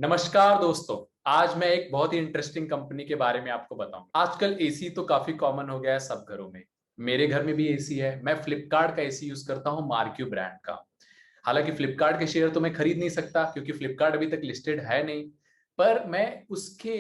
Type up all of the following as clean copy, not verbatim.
नमस्कार दोस्तों। आज मैं एक बहुत ही इंटरेस्टिंग कंपनी के बारे में आपको बताऊंगा। आजकल एसी तो काफी कॉमन हो गया है सब घरों में। मेरे घर में भी एसी है। मैं फ्लिपकार्ट का एसी यूज करता हूं, मार्क्यू ब्रांड का। हालांकि फ्लिपकार्ट के शेयर तो मैं खरीद नहीं सकता क्योंकि फ्लिपकार्ट अभी तक लिस्टेड है नहीं। पर मैं उसके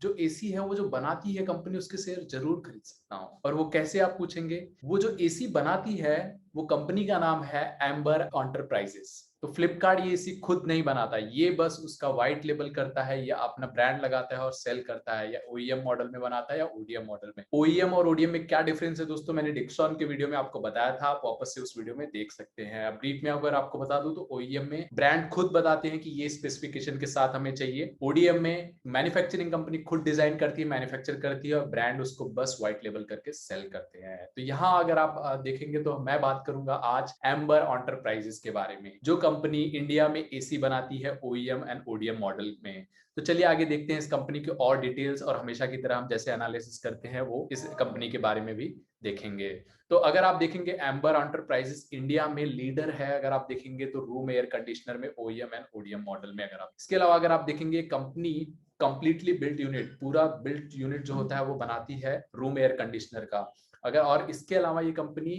जो एसी है वो जो बनाती है कंपनी, उसके शेयर जरूर खरीद सकता हूं। और वो कैसे, आप पूछेंगे। वो जो एसी बनाती है वो कंपनी का नाम है एम्बर एंटरप्राइजेस। तो फ्लिपकार्ट ये एसी खुद नहीं बनाता, ये बस उसका व्हाइट लेबल करता है या अपना ब्रांड लगाता है और सेल करता है, या ओईएम मॉडल में बनाता है या ओडीएम मॉडल में। ओईएम और ओडीएम में क्या डिफरेंस है दोस्तों, मैंने डिक्सॉन के वीडियो में आपको बताया था, आप वापस से उस वीडियो में देख सकते हैं। ब्रीफ में अगर आपको बता दूं तो ओईएम में ब्रांड खुद बताते हैं कि ये स्पेसिफिकेशन के साथ हमें चाहिए। ओडीएम में मैन्युफैक्चरिंग कंपनी खुद डिजाइन करती है, मैन्युफैक्चर करती है और ब्रांड उसको बस व्हाइट लेबल करके सेल करते हैं। तो यहाँ अगर आप देखेंगे तो मैं बात करूंगा आज एम्बर एंटरप्राइजेस के बारे में, जो कंपनी इंडिया में एसी बनाती है ओईएम एंड ओडीएम मॉडल में। तो चलिए आगे देखते हैं इस कंपनी के और डिटेल्स, और हमेशा की तरह हम जैसे एनालिसिस करते हैं वो इस कंपनी के बारे में भी देखेंगे। तो अगर आप देखेंगे एम्बर एंटरप्राइजेस इंडिया में लीडर है, अगर आप देखेंगे तो रूम एयर कंडीशनर में ओईएम एंड ओडीएम मॉडल में। अगर आप इसके अलावा अगर आप देखेंगे कंपनी कंप्लीटली बिल्ट यूनिट, पूरा बिल्ट यूनिट जो होता है वो बनाती है रूम एयर कंडीशनर का। अगर और इसके अलावा ये कंपनी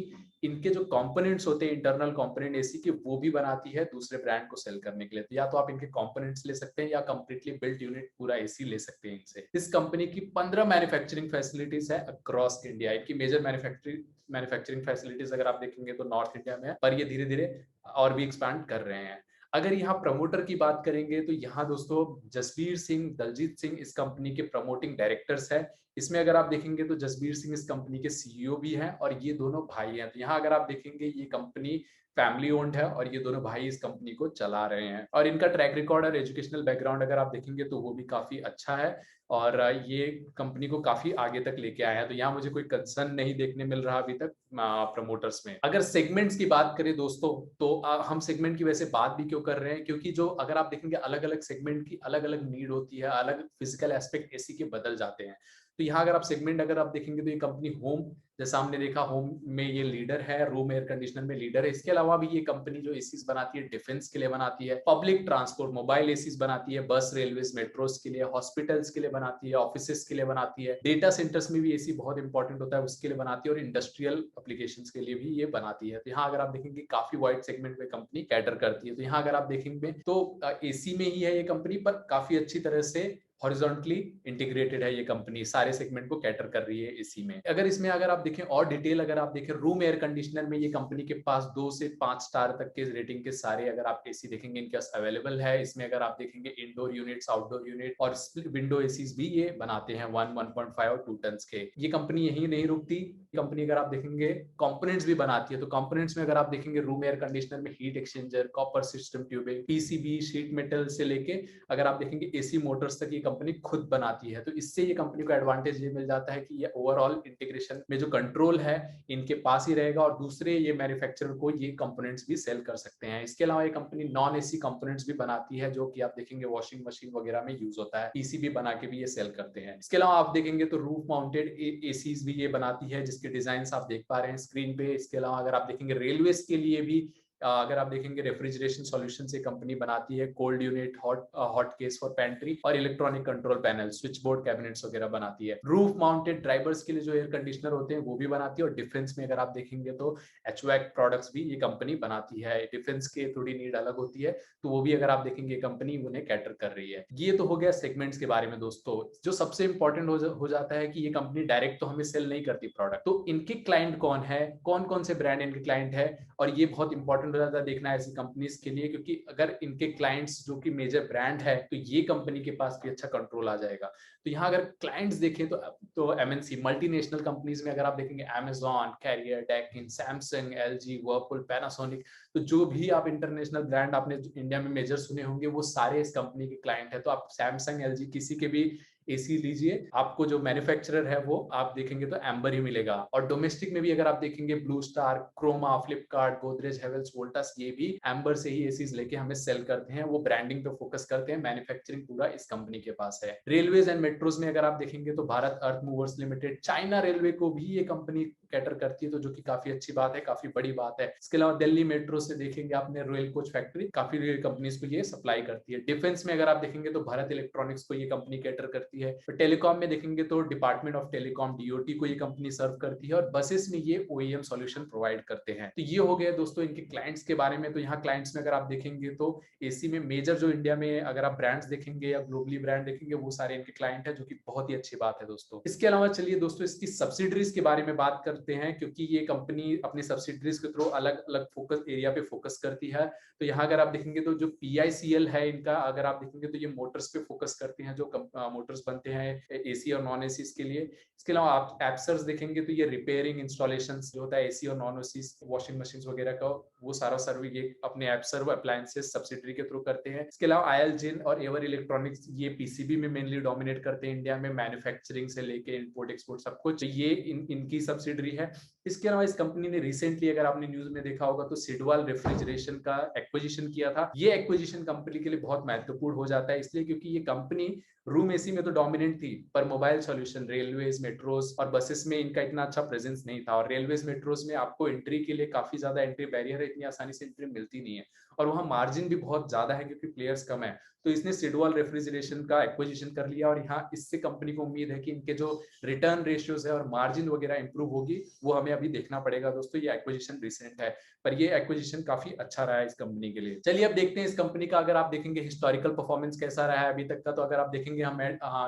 इनके जो कंपोनेंट्स होते हैं, इंटरनल कंपोनेंट एसी के, वो भी बनाती है दूसरे ब्रांड को सेल करने के लिए। तो या तो आप इनके कंपोनेंट्स ले सकते हैं या कंप्लीटली बिल्ट यूनिट पूरा एसी ले सकते हैं इनसे। इस कंपनी की 15 मैन्युफैक्चरिंग फैसिलिटीज है अक्रॉस इंडिया। इनकी मेजर मैन्युफैक्चरिंग फैसिलिटीज अगर आप देखेंगे तो नॉर्थ इंडिया में है, पर ये धीरे धीरे और भी एक्सपैंड कर रहे हैं। अगर यहाँ प्रमोटर की बात करेंगे तो यहाँ दोस्तों जसबीर सिंह, दलजीत सिंह इस कंपनी के प्रमोटिंग डायरेक्टर्स है। इसमें अगर आप देखेंगे तो जसबीर सिंह इस कंपनी के सीईओ भी हैं और ये दोनों भाई हैं। तो यहाँ अगर आप देखेंगे ये कंपनी फैमिली ओन्ड है और ये दोनों भाई इस कंपनी को चला रहे हैं। और इनका ट्रैक रिकॉर्ड और एजुकेशनल बैकग्राउंड अगर आप देखेंगे तो वो भी काफी अच्छा है और ये कंपनी को काफी आगे तक लेके आए हैं। तो यहाँ मुझे कोई कंसर्न नहीं देखने मिल रहा अभी तक प्रमोटर्स में। अगर सेगमेंट्स की बात करें दोस्तों तो हम सेगमेंट की वैसे बात भी क्यों कर रहे हैं, क्योंकि जो अगर आप देखेंगे अलग अलग सेगमेंट की अलग अलग नीड होती है, अलग फिजिकल एस्पेक्ट एसी के बदल जाते हैं। तो यहाँ अगर आप सेगमेंट अगर आप देखेंगे तो ये कंपनी होम, जैसा हमने देखा होम में ये लीडर है, रूम एयर कंडीशनर में लीडर है। इसके अलावा भी ये कंपनी जो एसीज बनाती है डिफेंस के लिए बनाती है, पब्लिक ट्रांसपोर्ट मोबाइल एसीज बनाती है, बस रेलवेज मेट्रोस के लिए, हॉस्पिटल्स के लिए बनाती है, ऑफिसेस के लिए बनाती है, डेटा सेंटर्स में भी एसी बहुत इंपॉर्टेंट होता है उसके लिए बनाती है, और इंडस्ट्रियल एप्लीकेशंस के लिए भी ये बनाती है। तो यहाँ अगर आप देखेंगे काफी वाइड सेगमेंट में कंपनी कैटर करती है। तो यहाँ अगर आप देखेंगे तो एसी में ही है ये कंपनी, पर काफी अच्छी तरह से हॉरिजॉन्टली इंटीग्रेटेड है ये कंपनी, सारे सेगमेंट को कैटर कर रही है इसी में। अगर इसमें अगर आप देखें और डिटेल, अगर आप देखें रूम एयर कंडीशनर में ये कंपनी के पास 2 से 5 स्टार तक के रेटिंग के सारे अगर आप एसी देखेंगे इनके पास अवेलेबल है। इसमें अगर आप देखेंगे इंडोर यूनिट्स, आउटडोर यूनिट और स्प्लिट विंडो एसीज भी ये बनाते हैं 1.5 और 2 टन के। ये कंपनी यही नहीं रुकती, कंपनी अगर आप देखेंगे कंपोनेंट्स भी बनाती है। तो कंपोनेंट्स में अगर आप देखेंगे रूम एयर कंडीशनर में heat exchanger, copper system tubing, PCB, sheet metal से लेके अगर आप देखेंगे एसी मोटर्स तक ये कंपनी खुद बनाती है। तो इससे ये कंपनी को एडवांटेज ये मिल जाता है कि ये ओवरऑल इंटीग्रेशन में जो कंट्रोल है इनके पास ही रहेगा और दूसरे ये मैन्युफैक्चरर को ये कंपोनेंट्स भी सेल कर सकते हैं। इसके अलावा ये कंपनी नॉन एसी कंपोनेंट्स भी बनाती है, जो कि आप देखेंगे वॉशिंग मशीन वगैरह में यूज होता है, पीसीबी बना के भी ये सेल करते हैं। इसके अलावा आप देखेंगे तो रूफ माउंटेड एसीज भी ये बनाती है, जिसके डिजाइन आप देख पा रहे हैं स्क्रीन पे। इसके अलावा अगर आप देखेंगे रेलवेज के लिए भी अगर आप देखेंगे रेफ्रिजरेशन सॉल्यूशन से कंपनी बनाती है, cold unit, hot case for pantry और electronic control panel, switch board, cabinets वगैरह बनाती है। रूफ माउंटेड ड्राइवर्स के लिए जो एयर कंडीशनर होते हैं वो भी बनाती है। और डिफेंस में अगर आप देखेंगे तो एचवैक प्रोडक्ट्स भी ये कंपनी बनाती है। डिफेंस के थोड़ी नीड अलग होती है, तो वो भी अगर आप देखेंगे कंपनी उन्हें कैटर कर रही है। ये तो हो गया सेगमेंट्स के बारे में दोस्तों। जो सबसे इंपॉर्टेंट हो जाता है कि ये कंपनी डायरेक्ट तो हमें सेल नहीं करती प्रोडक्ट, तो इनके क्लाइंट कौन है, कौन कौन से ब्रांड इनके क्लाइंट है। और ये बहुत इंपॉर्टेंट हो जाता है देखना ऐसी कंपनीज के लिए, क्योंकि अगर इनके क्लाइंट्स जो कि मेजर ब्रांड है तो ये कंपनी के पास भी अच्छा कंट्रोल आ जाएगा। तो यहाँ अगर क्लाइंट्स देखें तो एमएनसी मल्टीनेशनल कंपनीज में अगर आप देखेंगे Amazon, Carrier, Daikin, Samsung, LG, Whirlpool, Panasonic, तो जो भी आप इंटरनेशनल ब्रांड आपने इंडिया में मेजर सुने होंगे वो सारे इस कंपनी के क्लाइंट है। तो आप सैमसंग, एलजी किसी के भी एसी लीजिए, आपको जो मैन्युफैक्चरर है वो आप देखेंगे तो एम्बर ही मिलेगा। और डोमेस्टिक में भी अगर आप देखेंगे Blue Star, Croma, Flipkart, Godrej, Havells, Voltas, ये भी एम्बर से ही एसीज लेके हमें सेल करते हैं। वो ब्रांडिंग पे फोकस करते हैं, मैन्युफैक्चरिंग पूरा इस कंपनी के पास है। रेलवेज एंड मेट्रोज में अगर आप देखेंगे तो भारत अर्थ मूवर्स लिमिटेड, चाइना रेलवे को भी ये कंपनी कैटर करती है, तो जो कि काफी अच्छी बात है, काफी बड़ी बात है। इसके अलावा दिल्ली मेट्रो से देखेंगे आपने रॉयल कोच फैक्ट्री, काफी कंपनीज को ये सप्लाई करती है। डिफेंस में अगर आप देखेंगे तो भारत इलेक्ट्रॉनिक्स को ये कंपनी कैटर करती है। टेलीकॉम में देखेंगे तो डिपार्टमेंट ऑफ टेलीकॉम, डीओटी को ये कंपनी सर्व करती है। और बसेस में ये ओईएम सॉल्यूशन प्रोवाइड करते हैं। तो ये हो गया दोस्तों इनके क्लाइंट्स के बारे में। तो यहाँ क्लाइंट्स में अगर आप देखेंगे तो एसी में मेजर जो इंडिया में अगर आप ब्रांड्स देखेंगे या ग्लोबली ब्रांड देखेंगे, वो सारे इनके क्लाइंट है, जो कि बहुत ही अच्छी बात है दोस्तों। इसके अलावा चलिए दोस्तों इसकी सब्सिडरीज के बारे में बात करते हैं, क्योंकि ये कंपनी अपनी सब्सिडरीज के थ्रू अलग अलग फोकस एरिया पे फोकस करती है। तो यहाँ अगर आप देखेंगे तो जो पीआईसीएल है इनका, अगर आप देखेंगे तो ये मोटर्स पे फोकस करते हैं, जो मोटर्स बनते हैं एसी और नॉन एसी के लिए। इसके अलावा आप एप्सर्स देखेंगे तो ये रिपेयरिंग, इंस्टॉलेशन जो होता है एसी और नॉन एसी वॉशिंग मशीन वगैरह का, वो सारा सर्व ये अपने एप्सर अप्लायंसेस सब्सिडरी के थ्रू करते हैं। इसके अलावा आईएलजिन और एवर इलेक्ट्रॉनिक्स ये पीसीबी में मेनली डोमिनेट करते हैं इंडिया में, मैन्युफैक्चरिंग से लेके इंपोर्ट एक्सपोर्ट सब कुछ ये इनकी सब्सिडरी है। इसके अलावा इस कंपनी ने रिसेंटली, अगर आपने न्यूज में देखा होगा, तो सिडवाल रेफ्रिजरेशन का एक्विजिशन किया था। ये एक्विजिशन कंपनी के लिए बहुत महत्वपूर्ण हो जाता है, इसलिए क्योंकि ये कंपनी रूम एसी में तो डोमिनेंट थी, पर मोबाइल सॉल्यूशन, रेलवेज, मेट्रोज और बसेस में इनका इतना अच्छा प्रेजेंस नहीं था। और रेलवेज, मेट्रोज में आपको एंट्री के लिए काफी ज्यादा एंट्री बैरियर है, इतनी आसानी से एंट्री मिलती नहीं है। और वहां मार्जिन भी बहुत ज्यादा है क्योंकि प्लेयर्स कम है। तो इसने सिडवाल रेफ्रिजरेशन का एक्विजिशन कर लिया, और यहाँ इससे कंपनी को उम्मीद है कि इनके जो रिटर्न रेशियोज है और मार्जिन वगैरह इंप्रूव होगी, वो हमें अभी देखना पड़ेगा दोस्तों। ये एक्विजिशन रिसेंट है, पर ये एक्विजिशन काफी अच्छा रहा है इस कंपनी के लिए। चलिए अब देखते हैं इस कंपनी का, अगर आप देखेंगे हिस्टोरिकल परफॉर्मेंस कैसा रहा है अभी तक का। तो अगर आप देखेंगे, हम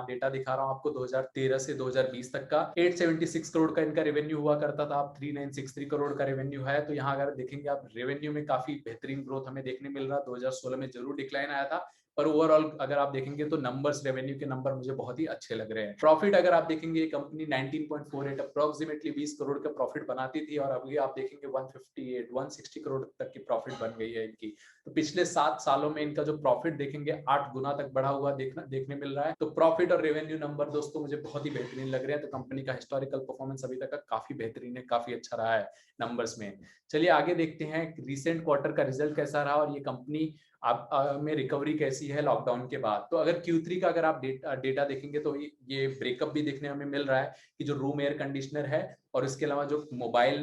डेटा दिखा रहा हूँ आपको 2013 से 2020 तक का। 876 करोड़ का इनका रेवेन्यू हुआ करता था, अब 3963 करोड़ का रेवेन्यू है। तो यहाँ अगर देखेंगे आप, रेवेन्यू में काफी बेहतरीन ग्रोथ हमें देखने मिल रहा है। 2016 में जरूर डिक्लाइन आया था, पर ओवरऑल अगर आप देखेंगे तो नंबर्स, रेवेन्यू के नंबर मुझे बहुत ही अच्छे लग रहे हैं। प्रॉफिट अगर आप देखेंगे, कंपनी 19.48 अप्रोक्सीमेटली 20 करोड़ का प्रॉफिट बनाती थी, और अभी आप देखेंगे 158 160 करोड़ तक की प्रॉफिट बन गई है इनकी। तो पिछले 7 सालों में इनका जो प्रॉफिट देखेंगे 8 गुना तक बढ़ा हुआ देखने मिल रहा है। तो प्रॉफिट और रेवेन्यू नंबर दोस्तों मुझे बहुत ही बेहतरीन लग रहे हैं। तो कंपनी का हिस्टोरिकल परफॉर्मेंस अभी तक का काफी बेहतरीन है, काफी अच्छा रहा है नंबर्स में। चलिए आगे देखते हैं रिसेंट क्वार्टर का रिजल्ट कैसा रहा, और ये कंपनी आप में रिकवरी कैसी है लॉकडाउन के बाद। तो अगर Q3 का अगर आप डेटा देखेंगे तो ये ब्रेकअप भी देखने हमें मिल रहा है कि जो रूम एयर कंडीशनर है, और इसके अलावा जो मोबाइल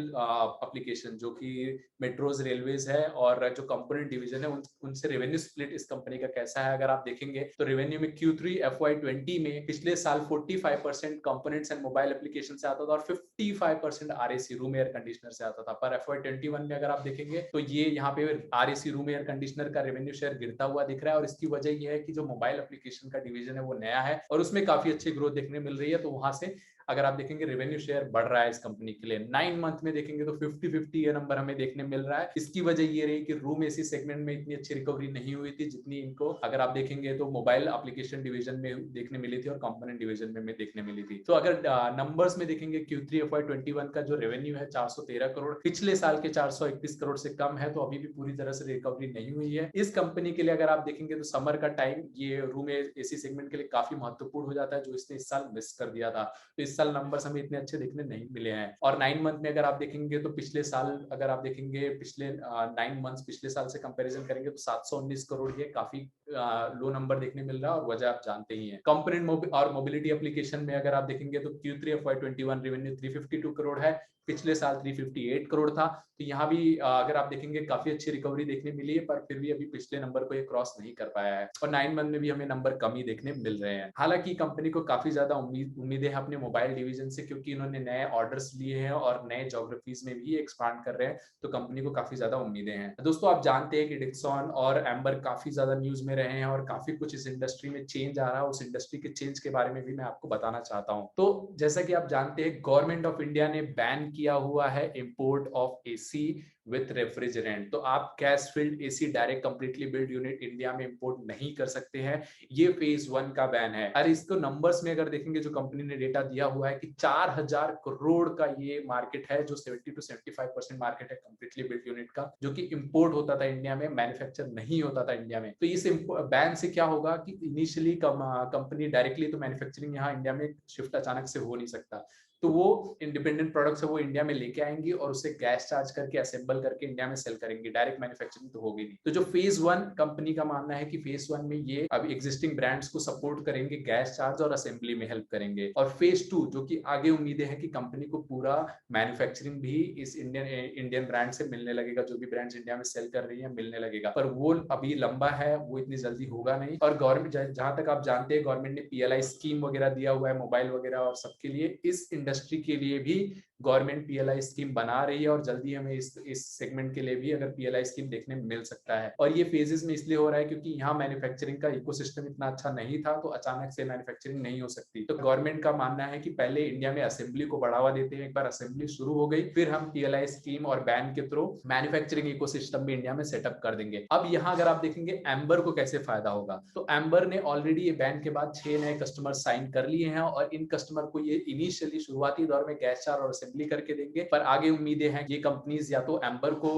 एप्लीकेशन जो कि मेट्रोज, रेलवेज है, और जो कंपोनेंट डिवीजन है, उनसे रेवेन्यू स्प्लिट इस कंपनी का कैसा है अगर आप देखेंगे तो रेवेन्यू में Q3 FY20 में पिछले साल 45% कंपोनेंट्स एंड मोबाइल एप्लीकेशन से आता था, और 55% आरएसी, रूम एयर कंडीशनर से आता था। पर FY21 में अगर आप देखेंगे तो ये यहाँ पे आरएसी, रूम एयर कंडीशनर का रेवेन्यू शेयर गिरता हुआ दिख रहा है। और इसकी वजह ये है कि जो मोबाइल एप्लीकेशन का डिवीजन है वो नया है, और उसमें काफी अच्छी ग्रोथ देखने मिल रही है। तो वहां से अगर आप देखेंगे रेवेन्यू शेयर बढ़ रहा है इस कंपनी के लिए। 9 मंथ में देखेंगे तो 50-50 ये नंबर हमें देखने मिल रहा है। इसकी वजह ये रही कि रूम एसी सेगमेंट में इतनी अच्छी रिकवरी नहीं हुई थी जितनी इनको अगर आप देखेंगे तो मोबाइल एप्लीकेशन डिवीजन में देखने मिली थी, और कंपोनेंट डिवीजन में देखने मिली थी। तो अगर नंबर्स में देखेंगे Q3 FY21 का जो रेवेन्यू है 413 करोड़, पिछले साल के 431 करोड़ से कम है। तो अभी भी पूरी तरह से रिकवरी नहीं हुई है इस कंपनी के लिए। अगर आप देखेंगे तो समर का टाइम ये रूम एसी सेगमेंट के लिए काफी महत्वपूर्ण हो जाता है, जो इसने इस साल मिस कर दिया था। तो इस साल नंबर्स हमें इतने अच्छे देखने नहीं मिले हैं। और 9 मंथ में अगर आप देखेंगे तो पिछले साल, अगर आप देखेंगे पिछले 9 मंथ्स पिछले साल से कंपैरिजन करेंगे तो 719 करोड़, ये काफी लो नंबर देखने मिल रहा है, और वजह आप जानते ही हैं। कंपोनेंट और मोबिलिटी एप्लीकेशन में अगर आप देखेंगे तो Q3 FY21 रेवेन्यू 352 करोड़ है, पिछले साल 358 करोड़ था। तो यहाँ भी अगर आप देखेंगे काफी अच्छी रिकवरी देखने मिली है, पर फिर भी अभी पिछले नंबर को ये क्रॉस नहीं कर पाया है, और 9 मंथ में भी हमें नंबर कम ही देखने मिल रहे हैं। हालांकि कंपनी को काफी ज्यादा उम्मीदें हैं अपने मोबाइल डिवीजन से, क्योंकि इन्होंने नए ऑर्डर्स लिए हैं और नए ज्योग्राफीज में भी एक्सपांड कर रहे हैं। तो कंपनी को काफी ज्यादा उम्मीदें हैं। दोस्तों आप जानते हैं कि डिक्सॉन और एम्बर काफी ज्यादा न्यूज में रहे हैं, और काफी कुछ इस इंडस्ट्री में चेंज आ रहा है। उस इंडस्ट्री के चेंज के बारे में भी मैं आपको बताना चाहता हूँ। तो जैसा कि आप जानते हैं, गवर्नमेंट ऑफ इंडिया ने बैन किया हुआ है import of AC with refrigerant. तो आप gas filled AC direct completely build unit India में इंपोर्ट नहीं कर सकते हैं, ये फेज 1 का बैन है। और इसको नंबर्स में अगर देखेंगे, जो कंपनी ने डेटा दिया हुआ है कि 4000 करोड़ का ये मार्केट है, जो 70 to 75% मार्केट है कंप्लीटली बिल्ड यूनिट का, जो कि इंपोर्ट होता था इंडिया में, मैन्युफैक्चर नहीं होता था इंडिया में। तो इस बैन से क्या होगा कि इनिशियली कंपनी डायरेक्टली तो मैन्युफैक्चरिंग यहाँ इंडिया में शिफ्ट अचानक से हो नहीं सकता, तो वो इंडिपेंडेंट प्रोडक्ट्स है वो इंडिया में लेके आएंगी और उसे गैस चार्ज करके असेंबल करके इंडिया में सेल करेंगे, डायरेक्ट मैन्युफैक्चरिंग तो होगी नहीं। तो जो फेज 1 कंपनी का मानना है कि फेज 1 में ये अब एग्जिस्टिंग ब्रांड्स को सपोर्ट करेंगे, गैस चार्ज और असेंबली में हेल्प करेंगे। और फेज 2 जो कि आगे उम्मीदें हैं कि कंपनी को पूरा मैन्युफैक्चरिंग भी इस इंडियन ब्रांड से मिलने लगेगा, जो भी ब्रांड्स इंडिया में सेल कर रही है मिलने लगेगा, पर वो अभी लंबा है, वो इतनी जल्दी होगा नहीं। और गवर्नमेंट, जहां तक आप जानते हैं, गवर्नमेंट ने पीएलआई स्कीम वगैरह दिया हुआ है मोबाइल वगैरह और सबके लिए, इस इंडस्ट्री के लिए भी गवर्नमेंट पीएलआई स्कीम बना रही है और जल्दी हमें इस सेगमेंट के लिए भी अगर पीएलआई स्कीम देखने में मिल सकता है। और ये फेजेस में इसलिए हो रहा है क्योंकि यहाँ मैन्युफैक्चरिंग का इकोसिस्टम इतना अच्छा नहीं था, तो अचानक से मैन्युफैक्चरिंग नहीं हो सकती। तो गवर्नमेंट का मानना है कि पहले इंडिया में असेंबली को बढ़ावा देते हैं, एक बार असेंबली शुरू हो गई फिर हम पीएलआई स्कीम और बैन के थ्रू मैन्युफैक्चरिंग इकोसिस्टम भी इंडिया में सेटअप कर देंगे। अब यहाँ अगर आप देखेंगे एम्बर को कैसे फायदा होगा, तो एम्बर ने ऑलरेडी ये बैन के बाद 6 नए कस्टमर साइन कर लिए हैं और इन कस्टमर को ये इनिशियली शुरुआती दौर में गैस चार्ज और असेंबली करके देंगे, पर आगे उम्मीदें हैं ये कंपनीज या तो एम्बर को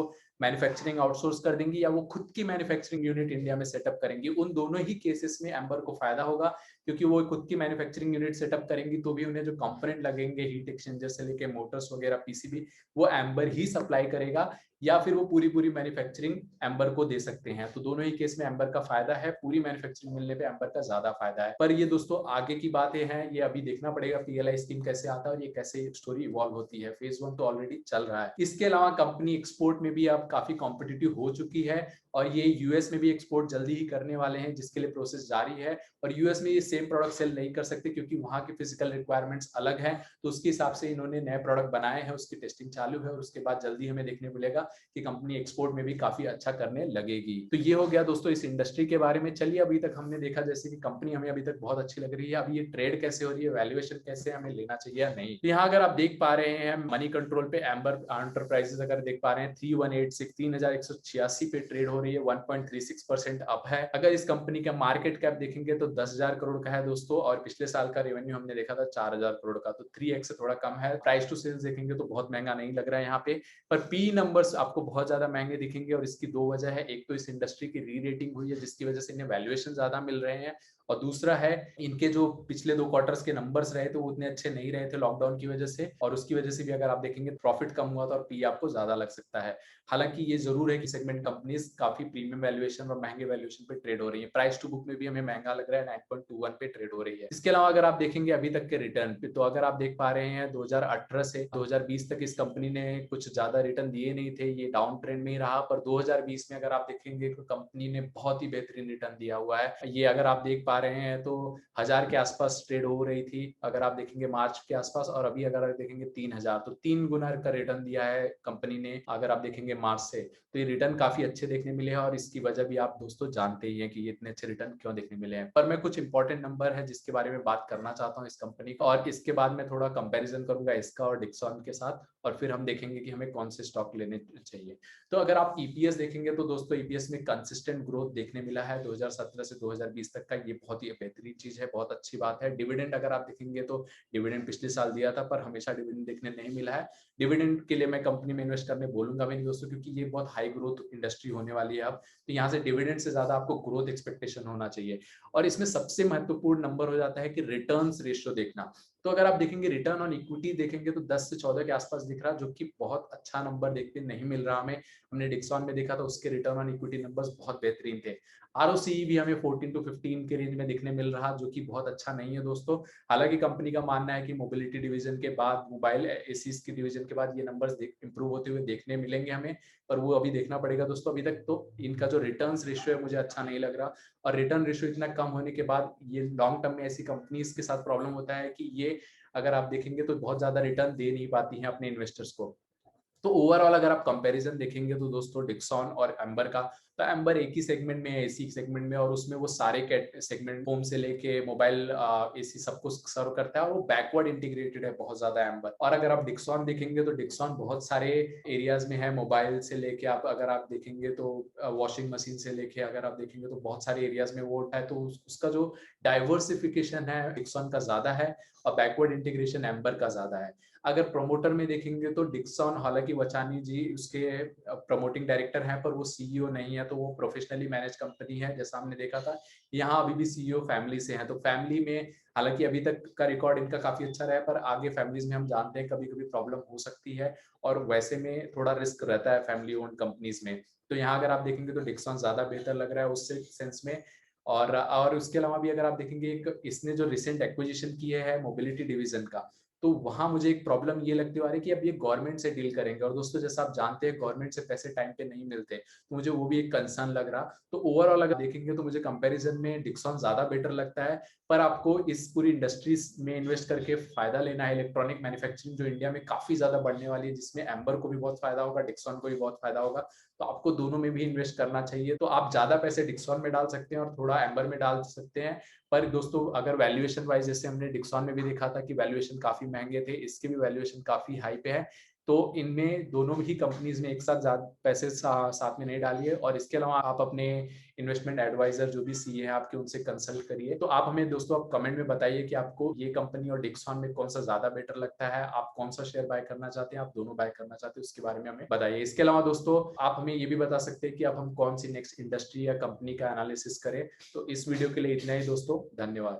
मैन्युफैक्चरिंग आउटसोर्स कर देंगी या वो खुद की मैन्युफैक्चरिंग यूनिट इंडिया में सेटअप करेंगी। उन दोनों ही केसेस में एम्बर को फायदा होगा, क्योंकि वो खुद की मैन्युफैक्चरिंग यूनिट सेटअप करेंगी तो भी उन्हें जो कंपोनेंट लगेंगे हीट एक्सचेंजर से लेके मोटर्स वगैरह पीसीबी, वो एम्बर ही सप्लाई करेगा, या फिर वो पूरी पूरी मैन्युफैक्चरिंग एम्बर को दे सकते हैं। तो दोनों ही केस में एम्बर का फायदा है, पूरी मैन्युफैक्चरिंग मिलने पे एम्बर का ज्यादा फायदा है। पर ये दोस्तों आगे की बातें हैं, ये अभी देखना पड़ेगा पीएलआई स्कीम कैसे आता है और ये कैसे स्टोरी इवॉल्व होती है। फेज 1 तो ऑलरेडी चल रहा है। इसके अलावा कंपनी एक्सपोर्ट में भी अब काफी कॉम्पिटिटिव हो चुकी है और ये यूएस में भी एक्सपोर्ट जल्दी ही करने वाले हैं, जिसके लिए प्रोसेस जारी है। और यूएस में ये सेम प्रोडक्ट सेल नहीं कर सकते क्योंकि वहां की फिजिकल रिक्वायरमेंट्स अलग हैं, तो उसके हिसाब से इन्होंने नए प्रोडक्ट बनाए हैं, उसकी टेस्टिंग चालू है और उसके बाद जल्दी हमें देखने मिलेगा कि कंपनी एक्सपोर्ट में भी काफी अच्छा करने लगेगी। तो ये हो गया दोस्तों इस इंडस्ट्री के बारे में। चलिए अभी तक हमने देखा जैसे कि कंपनी हमें अभी तक बहुत अच्छी लग रही है, अभी ये ट्रेड कैसे हो रही है, वैल्यूएशन कैसे, हमें लेना चाहिए या नहीं। तो यहाँ अगर आप देख पा रहे हैं मनी कंट्रोल पे एम्बर एंटरप्राइजेस अगर देख पा रहे हैं 3186 पे ट्रेड हो रही है, 1.36% अप है। अगर इस कंपनी का मार्केट कैप देखेंगे तो 10,000 करोड़ का है दोस्तों, और पिछले साल का रेवेन्यू हमने देखा था 4,000 करोड़ का, तो 3x से थोड़ा कम है। प्राइस टू सेल्स देखेंगे तो बहुत महंगा नहीं लग रहा है यहाँ पे, पर पी नंबर्स आपको बहुत ज्यादा महंगे दिखेंगे और इसकी दो वजह है। एक तो इस इंडस्ट्री की री रेटिंग हुई है जिसकी वजह से इन्हें वैल्यूएशन ज्यादा मिल रहे हैं, और दूसरा है इनके जो पिछले 2 क्वार्टर्स के नंबर्स रहे थे वो उतने अच्छे नहीं रहे थे लॉकडाउन की वजह से, और उसकी वजह से भी अगर आप देखेंगे प्रॉफिट कम हुआ था और पी आपको ज्यादा लग सकता है। हालांकि ये जरूर है कि सेगमेंट कंपनीज काफी प्रीमियम वैल्यूएशन और महंगे वैल्यूएशन पे ट्रेड हो रही है। प्राइस टू बुक में भी हमें महंगा लग रहा है, 9.21 पे ट्रेड हो रही है। इसके अलावा अगर आप देखेंगे अभी तक के रिटर्न पे, तो अगर आप देख पा रहे हैं 2018 से 2020 तक इस कंपनी ने कुछ ज्यादा रिटर्न दिए नहीं थे, ये डाउन ट्रेंड में ही रहा, पर 2020 में अगर आप देखेंगे तो कंपनी ने बहुत ही बेहतरीन रिटर्न दिया हुआ है। ये अगर आप देख पा रहे हैं तो 1000 के आसपास ट्रेड हो रही थी अगर आप देखेंगे मार्च के आसपास, और अभी अगर आप देखेंगे 3000, तो 3 गुना का रिटर्न दिया है कंपनी ने अगर आप देखेंगे मार्च से। तो ये रिटर्न काफी अच्छे देखने मिले हैं और इसकी वजह भी आप दोस्तों जानते ही हैं कि ये इतने अच्छे रिटर्न क्यों देखने मिले हैं। पर मैं कुछ इंपॉर्टेंट नंबर है जिसके बारे में बात करना चाहता हूँ इस कंपनी का, और इसके बाद मैं थोड़ा कंपैरिजन करूंगा इसका और डिक्सॉन के साथ, और फिर हम देखेंगे कि हमें कौन से स्टॉक लेने चाहिए। तो अगर आप ईपीएस देखेंगे तो दोस्तों ईपीएस में कंसिस्टेंट ग्रोथ देखने मिला है 2017 से 2020 तक का, ये बहुत ही बेहतरीन चीज है, बहुत अच्छी बात है। डिविडेंड अगर आप देखेंगे तो डिविडेंड पिछले साल दिया था पर हमेशा डिविडेंड देखने नहीं मिला है। डिविडेंड के लिए मैं कंपनी में इन्वेस्ट करने बोलूंगा भी नहीं दोस्तों, क्योंकि ये बहुत हाई ग्रोथ इंडस्ट्री होने वाली है अब, तो यहाँ से डिविडेंड से ज्यादा आपको ग्रोथ एक्सपेक्टेशन होना चाहिए। और इसमें सबसे महत्वपूर्ण नंबर हो जाता है कि रिटर्न्स रेशियो देखना। तो अगर आप देखेंगे रिटर्न ऑन इक्विटी देखेंगे तो 10 से 14 के आसपास दिख रहा है, जो कि बहुत अच्छा नंबर देखते नहीं मिल रहा हमें। हमने डिक्सॉन में देखा था उसके रिटर्न ऑन इक्विटी नंबर्स बहुत बेहतरीन थे। आरओसीई भी हमें 14 टू 15 के रेंज में दिखने मिल रहा, जो कि बहुत अच्छा नहीं है दोस्तों। हालांकि कंपनी का मानना है कि मोबिलिटी डिवीजन के बाद, मोबाइल एसीज की डिवीजन के बाद ये नंबर्स इंप्रूव होते हुए देखने मिलेंगे हमें, पर वो अभी देखना पड़ेगा दोस्तों। अभी तक तो इनका जो रिटर्न्स रेशियो है मुझे अच्छा नहीं लग रहा, और रिटर्न रेशियो इतना कम होने के बाद ये लॉन्ग टर्म में ऐसी कंपनीज के साथ प्रॉब्लम होता है कि ये अगर आप देखेंगे तो बहुत ज्यादा रिटर्न दे नहीं पाती हैं अपने इन्वेस्टर्स को। तो ओवरऑल अगर आप कंपैरिजन देखेंगे तो दोस्तों डिक्सॉन और एम्बर का तो एम्बर एक ही सेगमेंट में है, एसी सेगमेंट में, और उसमें वो सारे सेगमेंट होम से लेके मोबाइल एसी सब कुछ सर्व करता है और वो बैकवर्ड इंटीग्रेटेड है बहुत ज्यादा एम्बर। और अगर आप डिक्सॉन देखेंगे तो डिक्सॉन बहुत सारे एरियाज में है, मोबाइल से लेके आप अगर आप देखेंगे तो वॉशिंग मशीन से लेके अगर आप देखेंगे तो बहुत सारे एरियाज में वो है। तो उसका जो डाइवर्सिफिकेशन है डिक्सॉन का ज्यादा है और बैकवर्ड इंटीग्रेशन एम्बर का ज्यादा है। अगर प्रमोटर में देखेंगे तो डिक्सॉन, हालांकि वचानी जी उसके प्रमोटिंग डायरेक्टर हैं पर वो सीईओ नहीं है, तो वो प्रोफेशनली मैनेज कंपनी है जैसा हमने देखा था। यहाँ अभी भी सीईओ फैमिली से हैं, तो फैमिली में हालांकि अभी तक का रिकॉर्ड इनका काफी अच्छा रहा है, पर आगे फैमिलीज में हम जानते हैं कभी कभी प्रॉब्लम हो सकती है और वैसे में थोड़ा रिस्क रहता है फैमिली ओन कंपनीज में। तो यहाँ अगर आप देखेंगे तो डिक्सॉन ज्यादा बेहतर लग रहा है उससे सेंस में। और उसके अलावा भी अगर आप देखेंगे एक इसने जो रिसेंट एक्विजिशन किए है मोबिलिटी डिवीजन का, तो वहां मुझे एक प्रॉब्लम ये लगती आ रही है कि अब ये गवर्नमेंट से डील करेंगे, और दोस्तों जैसा आप जानते हैं गवर्नमेंट से पैसे टाइम पे नहीं मिलते, तो मुझे वो भी एक कंसर्न लग रहा। तो ओवरऑल अगर देखेंगे तो मुझे कंपैरिजन में डिक्सॉन ज्यादा बेटर लगता है। पर आपको इस पूरी इंडस्ट्रीज में इन्वेस्ट करके फायदा लेना है। इलेक्ट्रॉनिक मैन्युफैक्चरिंग जो इंडिया में काफी ज्यादा बढ़ने वाली है, जिसमें एम्बर को भी बहुत फायदा होगा, डिक्सॉन को भी बहुत फायदा होगा, तो आपको दोनों में भी इन्वेस्ट करना चाहिए। तो आप ज्यादा पैसे डिक्सॉन में डाल सकते हैं और थोड़ा एम्बर में डाल सकते हैं। पर दोस्तों अगर वैल्यूएशन वाइज, जैसे हमने डिक्सॉन में भी देखा था कि वैल्यूएशन काफी महंगे थे, इसके भी वैल्यूएशन काफी हाई पे है। तो इनमें दोनों ही कंपनीज में एक साथ ज्यादा पैसे साथ में नहीं डालिए। और इसके अलावा आप अपने इन्वेस्टमेंट एडवाइजर जो भी सीए हैं आपके, उनसे कंसल्ट करिए। तो आप हमें दोस्तों आप कमेंट में बताइए कि आपको ये कंपनी और डिक्सॉन में कौन सा ज्यादा बेटर लगता है, आप कौन सा शेयर बाय करना चाहते हैं, आप दोनों बाय करना चाहते हैं, उसके बारे में हमें बताइए। इसके अलावा दोस्तों आप हमें ये भी बता सकते हैं कि अब हम कौन सी नेक्स्ट इंडस्ट्री या कंपनी का एनालिसिस करें। तो इस वीडियो के लिए इतना ही दोस्तों, धन्यवाद।